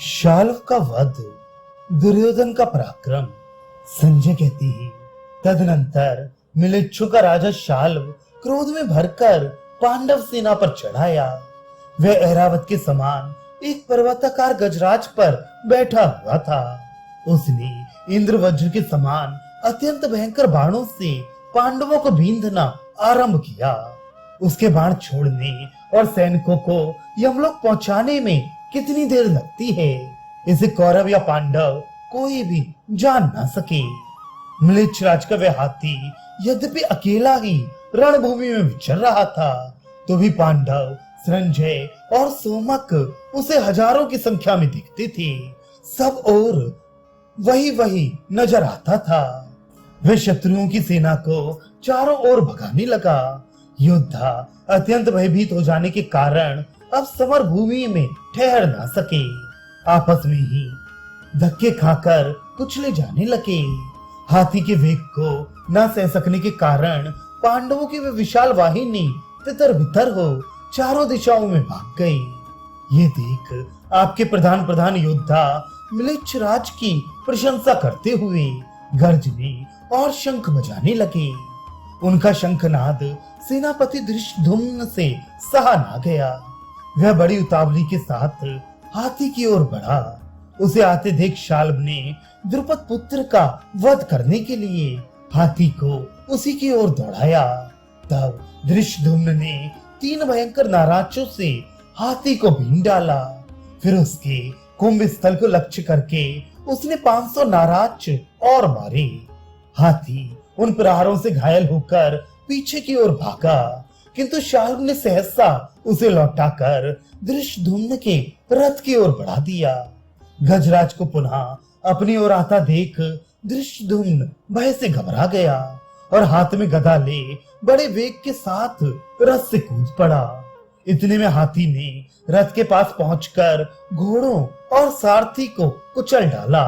शाल्व का वध, दुर्योधन का पराक्रम। संजय कहती है, तदनंतर मिलेच्छों का राजा शाल्व क्रोध में भरकर पांडव सेना पर चढ़ाया। वह ऐरावत के समान एक पर्वताकार गजराज पर बैठा हुआ था। उसने इंद्र वज्र के समान अत्यंत भयंकर बाणों से पांडवों को बींधना आरंभ किया। उसके बाण छोड़ने और सैनिकों को यमलोक पहुंचाने में कितनी देर लगती है, इसे कौरव या पांडव कोई भी जान ना सके। म्लेच्छ राज का वह हाथी यद्यपि अकेला ही रणभूमि में विचर रहा था, तो भी पांडव, संजय और सोमक उसे हजारों की संख्या में दिखते थे। सब और वही वही नजर आता था। वह शत्रुओं की सेना को चारों ओर भगाने लगा। योद्धा अत्यंत भयभीत हो जाने के कारण अब समर भूमि में ठहर ना सके, आपस में ही धक्के खाकर कुचले जाने लगे। हाथी के वेग को न सह सकने के कारण पांडवों की वे विशाल वाहिनी तितर बितर हो चारों दिशाओं में भाग गई। ये देख आपके प्रधान प्रधान योद्धा म्लेच्छ राज की प्रशंसा करते हुए गर्जने और शंख बजाने लगे। उनका शंखनाद सेनापति धृष्टद्युम्न से सहा ना गया। वह बड़ी उतावली के साथ हाथी की ओर बढ़ा। उसे आते देख शाल्व ने द्रुपद पुत्र का वध करने के लिए हाथी को उसी की ओर दौड़ाया। तब धृष्टद्युम्न ने 3 भयंकर नाराजों से हाथी को बीन डाला। फिर उसके कुंभ स्थल को लक्ष्य करके उसने 500 नाराज और मारे। हाथी उन प्रहारों से घायल होकर पीछे की ओर भागा, किंतु शाल्व ने सहसा उसे लौटाकर धृष्टद्युम्न के रथ की ओर बढ़ा दिया। गजराज को पुनः अपनी ओर आता देख धृष्टद्युम्न भय से घबरा गया और हाथ में गदा ले बड़े वेग के साथ रथ से कूद पड़ा। इतने में हाथी ने रथ के पास पहुंचकर घोड़ों और सारथी को कुचल डाला।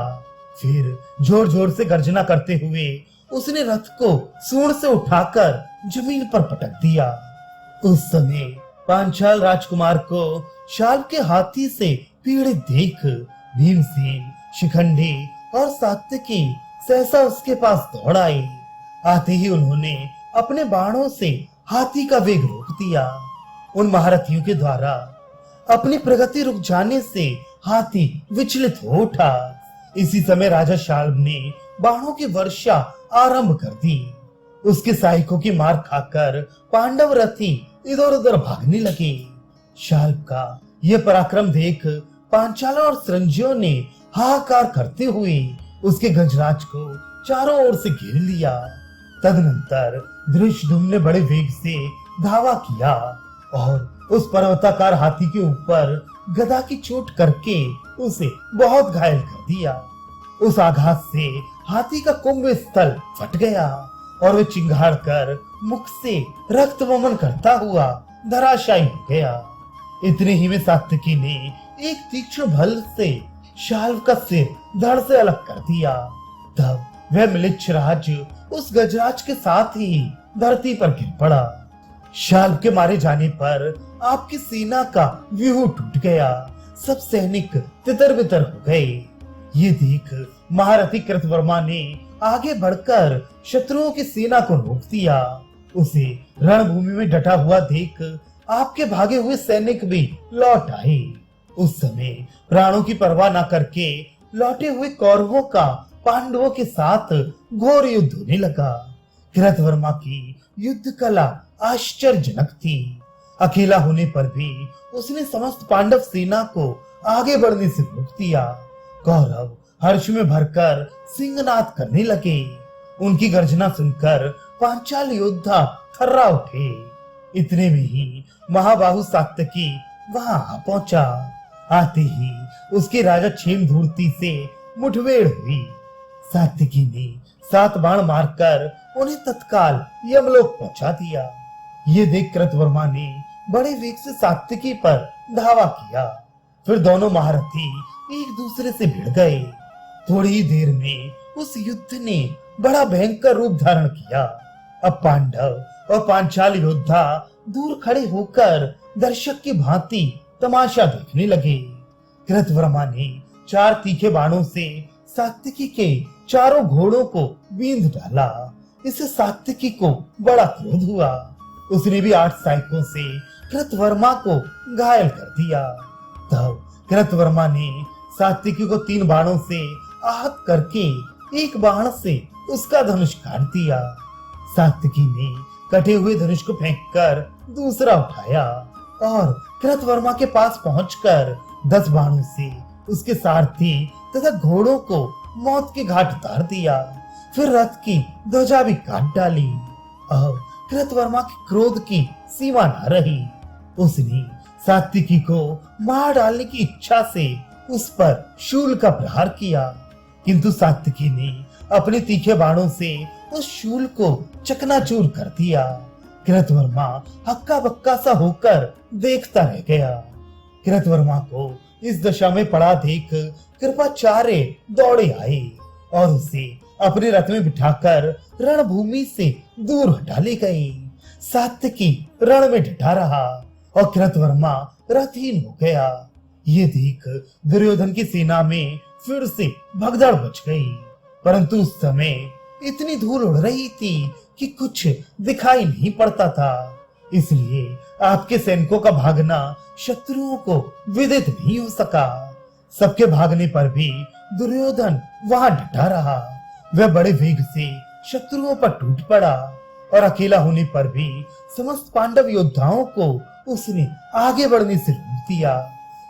फिर जोर जोर से गर्जना करते हुए उसने रथ को सूंड से उठाकर जमीन पर पटक दिया। उस समय पांचाल राजकुमार को शाल्व के हाथी से पीड़ित देख भीमसेन, शिखंडी और सात्यकी सहसा उसके पास दौड़ आए। आते ही उन्होंने अपने बाणों से हाथी का वेग रोक दिया। उन महारथियों के द्वारा अपनी प्रगति रुक जाने से हाथी विचलित हो उठा। इसी समय राजा शाल्व ने बाणों की वर्षा आरंभ कर दी। उसके सहायकों की मार खाकर पांडव रथी इधर उधर भागने लगे। शाल्व का यह पराक्रम देख पांचालों और संजयों ने हाहाकार करते हुए उसके गजराज को चारों ओर से घेर लिया। तदनंतर धृष्टद्युम्न ने बड़े वेग से धावा किया और उस पर्वताकार हाथी के ऊपर गदा की चोट करके उसे बहुत घायल कर दिया। उस आघात से हाथी का कुंभ स्थल फट गया और वह चिंगाड़ कर मुख से रक्त वमन करता हुआ धराशायी हो गया। इतने ही में सात्यकी ने एक तीक्ष्ण भल से शाल्व का सिर धड़ से अलग कर दिया। तब वह म्लेच्छ राज उस गजराज के साथ ही धरती पर गिर पड़ा। शाल्व के मारे जाने पर आपकी सेना का व्यूह टूट गया। सब सैनिक तितर बितर हो गए। ये देख महारथी कृतवर्मा ने आगे बढ़कर शत्रुओं की सेना को रोक दिया। उसे रणभूमि में डटा हुआ देख आपके भागे हुए सैनिक भी लौट आए। उस समय प्राणों की परवाह न करके लौटे हुए कौरवों का पांडवों के साथ घोर युद्ध होने लगा। कृतवर्मा की युद्ध कला आश्चर्यजनक थी। अकेला होने पर भी उसने समस्त पांडव सेना को आगे बढ़ने से रोक दिया। कौरव हर्ष में भरकर सिंहनाद करने लगे। उनकी गर्जना सुनकर पांचाल योद्धा थर्रा उठे। इतने में ही महाबाहु सात्यकी वहां आ पहुंचा। आते ही उसके राजा क्षेमधूर्ति से मुठभेड़ हुई। सात्यकी ने 7 बाण मारकर उन्हें तत्काल यमलोक पहुंचा दिया। ये देख कृतवर्मा ने बड़े वेग से सात्यकी पर धावा किया। फिर दोनों महारथी एक दूसरे से भिड़ गए। थोड़ी ही देर में उस युद्ध ने बड़ा भयंकर रूप धारण किया। अब पांडव और पांचाल योद्धा दूर खड़े होकर दर्शक की भांति तमाशा देखने लगे। कृतवर्मा ने 4 तीखे बाणों से सात्विकी के चारों घोड़ों को बींध डाला। इससे सात्विकी को बड़ा क्रोध हुआ। उसने भी 8 सहायकों से कृतवर्मा को घायल कर दिया। तब कृतवर्मा ने सात्विकी को 3 बाणों से आहत करके एक बाण से उसका धनुष काट दिया। सात्विकी ने कटे हुए धनुष को फेंककर दूसरा उठाया और कृतवर्मा के पास पहुंचकर 10 बाणों से उसके सारथी तथा घोड़ों को मौत के घाट उतार दिया। फिर रथ की ध्वजा भी काट डाली। अब कृतवर्मा के क्रोध की सीमा न रही। उसने सात्विकी को मार डालने की इच्छा से उस पर शूल का प्रहार किया, किंतु सात्विकी ने अपने तीखे बाणों से उस शूल को चकनाचूर कर दिया। कृतवर्मा हक्का बक्का सा होकर देखता रह गया। कृतवर्मा को इस दशा में पड़ा देख कृपाचार्य दौड़े आए और उसे अपने रथ में बिठाकर रणभूमि से दूर हटा ले गए। सात्विकी रण में डटा रहा और कृतवर्मा रथहीन हो गया। ये देख दुर्योधन की सेना में फिर से भगदड़ मच गई, परंतु उस समय इतनी धूल उड़ रही थी कि कुछ दिखाई नहीं पड़ता था। इसलिए आपके सैनिकों का भागना शत्रुओं को विदित नहीं हो सका। सबके भागने पर भी दुर्योधन वहां डटा रहा। वह बड़े वेग से शत्रुओं पर टूट पड़ा और अकेला होने पर भी समस्त पांडव योद्धाओं को उसने आगे बढ़ने से रोक दिया।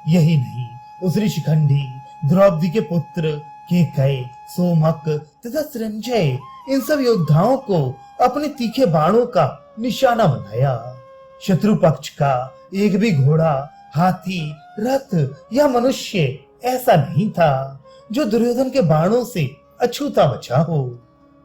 यही नहीं, उसने शिखंडी, द्रौपदी के पुत्र केकय, सोमक तथा संजय, इन सब योद्धाओं को अपने तीखे बाणों का निशाना बनाया। शत्रु पक्ष का एक भी घोड़ा, हाथी, रथ या मनुष्य ऐसा नहीं था जो दुर्योधन के बाणों से अछूता बचा हो।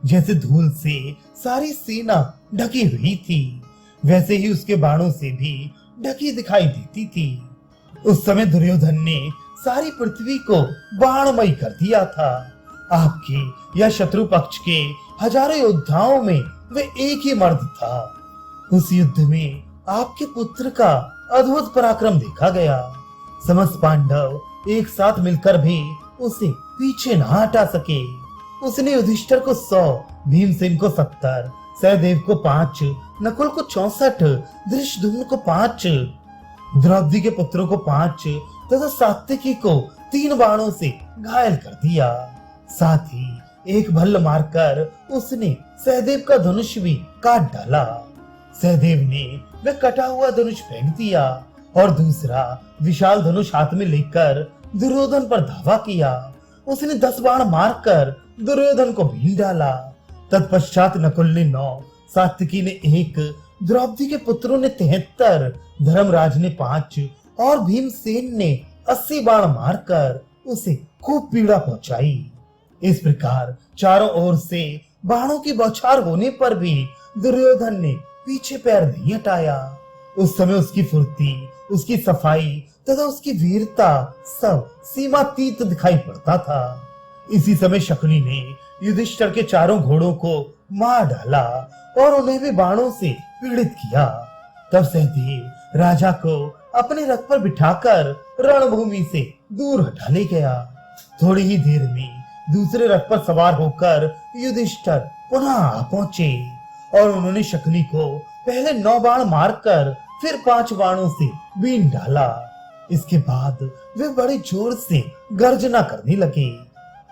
जैसे धूल से सारी सेना ढकी हुई थी, वैसे ही उसके बाणों से भी ढकी दिखाई देती थी। उस समय दुर्योधन ने सारी पृथ्वी को बाणमय कर दिया था। आपके या शत्रु पक्ष के हजारों योद्धाओं में वे एक ही मर्द था। उस युद्ध में आपके पुत्र का अद्भुत पराक्रम देखा गया। समस्त पांडव एक साथ मिलकर भी उसे पीछे न हटा सके। उसने युधिष्ठिर को 100, भीमसेन को 70, सहदेव को 5, नकुल को 64, धृष्टद्युम्न को 5, द्रौपदी के पुत्रों को 5 तथा सात्विकी को 3 बाणों से घायल कर दिया। साथ ही एक भल्ल मारकर उसने सहदेव का धनुष भी काट डाला। सहदेव ने वह कटा हुआ धनुष फेंक दिया और दूसरा विशाल धनुष हाथ में लेकर दुर्योधन पर धावा किया। उसने 10 बाण मारकर दुर्योधन को भीन डाला। तत्पश्चात नकुल ने 9, सात्विकी ने 1, द्रौपदी के पुत्रों ने 73, धर्मराज ने 5 और भीमसेन ने 80 बाण मारकर उसे खूब पीड़ा पहुंचाई। इस प्रकार चारों ओर से बाणों की बौछार होने पर भी दुर्योधन ने पीछे पैर नहीं हटाया। उस समय उसकी फुर्ती, उसकी सफाई तथा उसकी वीरता सब सीमातीत दिखाई पड़ता था। इसी समय शकुनी ने युधिष्ठिर के चारों घोड़ों को मार डाला और उन्हें भी बाणों से पीड़ित किया। तब सहदेव राजा को अपने रथ पर बिठाकर रणभूमि से दूर हटा ले गया। थोड़ी ही देर में दूसरे रथ पर सवार होकर युधिष्ठिर पुनः आ पहुंचे और उन्होंने शकुनी को पहले 9 बाण मारकर फिर 5 बाणों से बीन डाला। इसके बाद वे बड़े जोर से गर्जना करने लगे।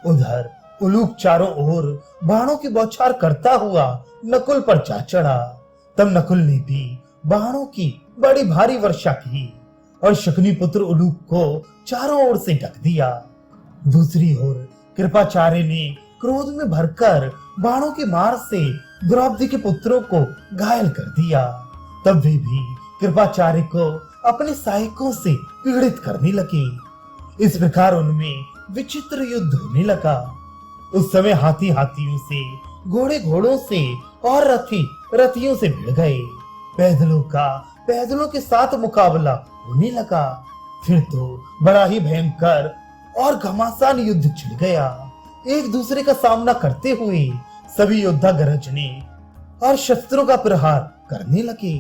उधर उलूक चारों ओर बाणों की बौछार करता हुआ नकुल पर जा चढ़ा। तब नकुल ने भी बाणों की बड़ी भारी वर्षा की और शकुनी पुत्र उलूक को चारों ओर से ढक दिया। दूसरी ओर कृपाचार्य ने क्रोध में भरकर बाणों की मार से द्रौपदी के पुत्रों को घायल कर दिया। तब वे भी कृपाचार्य को अपने सहायकों से पीड़ित करने लगे। इस प्रकार उनमें विचित्र युद्ध होने लगा। उस समय हाथी हाथियों से, घोड़े घोड़ों से और रथी रथियों से भिड़ गए। पैदलों का पैदलों के साथ मुकाबला होने लगा। फिर तो बड़ा ही भयंकर और घमासान युद्ध छिड़ गया। एक दूसरे का सामना करते हुए सभी योद्धा गरजने और शस्त्रों का प्रहार करने लगे।